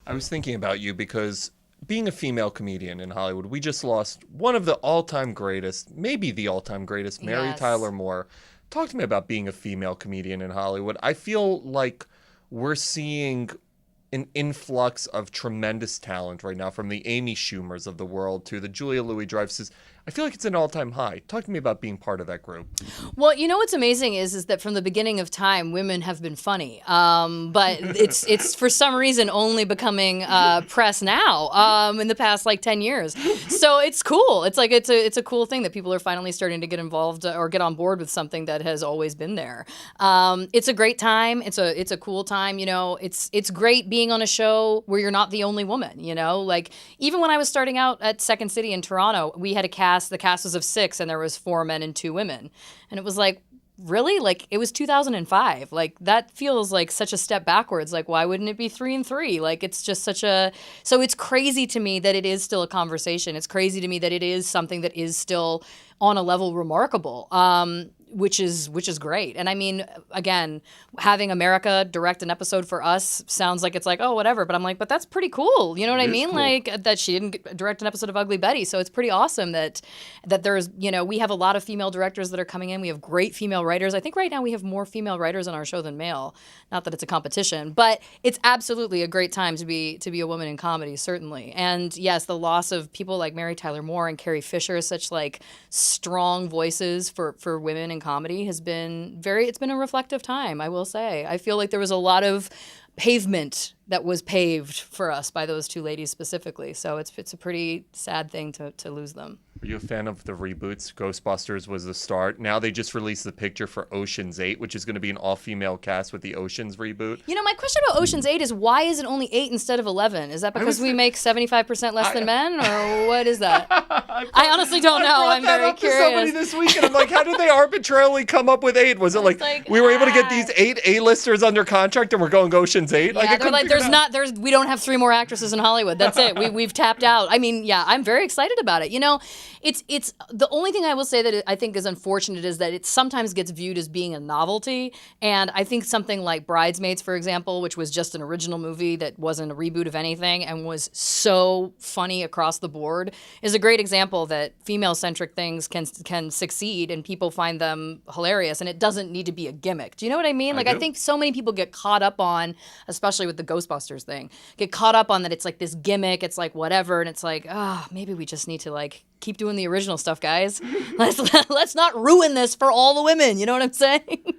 I was thinking about you because being a female comedian in Hollywood, we just lost one of the all-time greatest, maybe the all-time greatest, Mary Yes. Tyler Moore. Talk to me about being a female comedian in Hollywood. I feel like we're seeing an influx of tremendous talent right now, from the Amy Schumers of the world to the Julia Louis-Dreyfuses. I feel like it's an all-time high. Talk to me about being part of that group. Well, you know what's amazing is that from the beginning of time, women have been funny, but it's for some reason only becoming press now in the past like 10 years. So it's cool. It's like it's a cool thing that people are finally starting to get involved or get on board with something that has always been there. It's a great time. It's a cool time. You know, it's great being on a show where you're not the only woman. You know, like even when I was starting out at Second City in Toronto, we had a cast. The cast was of 6, and there was 4 men and 2 women, and it was like, really? Like, it was 2005. Like, that feels like such a step backwards. Like, why wouldn't it be 3 and 3? Like, it's just such a... So it's crazy to me that it is still a conversation. It's crazy to me that it is something that is still on a level remarkable. Which is great. And I mean, again, having America direct an episode for us sounds like it's like, oh, whatever. But I'm like, but that's pretty cool. You know what I mean? Cool. Like that she didn't direct an episode of Ugly Betty. So it's pretty awesome that there's, you know, we have a lot of female directors that are coming in. We have great female writers. I think right now we have more female writers on our show than male. Not that it's a competition, but it's absolutely a great time to be a woman in comedy, certainly. And yes, the loss of people like Mary Tyler Moore and Carrie Fisher, such like strong voices for women in comedy, has been it's been a reflective time, I will say. I feel like there was a lot of pavement that was paved for us by those 2 ladies specifically. So it's a pretty sad thing to lose them. Are you a fan of the reboots? Ghostbusters was the start. Now they just released the picture for Ocean's 8, which is going to be an all-female cast with the Ocean's reboot. You know, my question about Ocean's 8 is why is it only 8 instead of 11? Is that because we make 75% less than men, or what is that? I honestly don't know. I'm very curious. To somebody this week, and I'm like, how did they arbitrarily come up with 8? Was it like we were able to get these 8 A-listers under contract and we're going Ocean's 8? Yeah, they're like, we don't have 3 more actresses in Hollywood. That's it. We've tapped out. I mean, yeah, I'm very excited about it. You know, it's the only thing I will say that I think is unfortunate is that it sometimes gets viewed as being a novelty. And I think something like Bridesmaids, for example, which was just an original movie that wasn't a reboot of anything and was so funny across the board, is a great example that female-centric things can succeed and people find them hilarious, and it doesn't need to be a gimmick. Do you know what I mean? I think so many people get caught up on, especially with the Ghostbusters thing, get caught up on that it's like this gimmick, it's like whatever, and it's like, maybe we just need to like keep doing the original stuff, guys. Let's not ruin this for all the women. You know what I'm saying?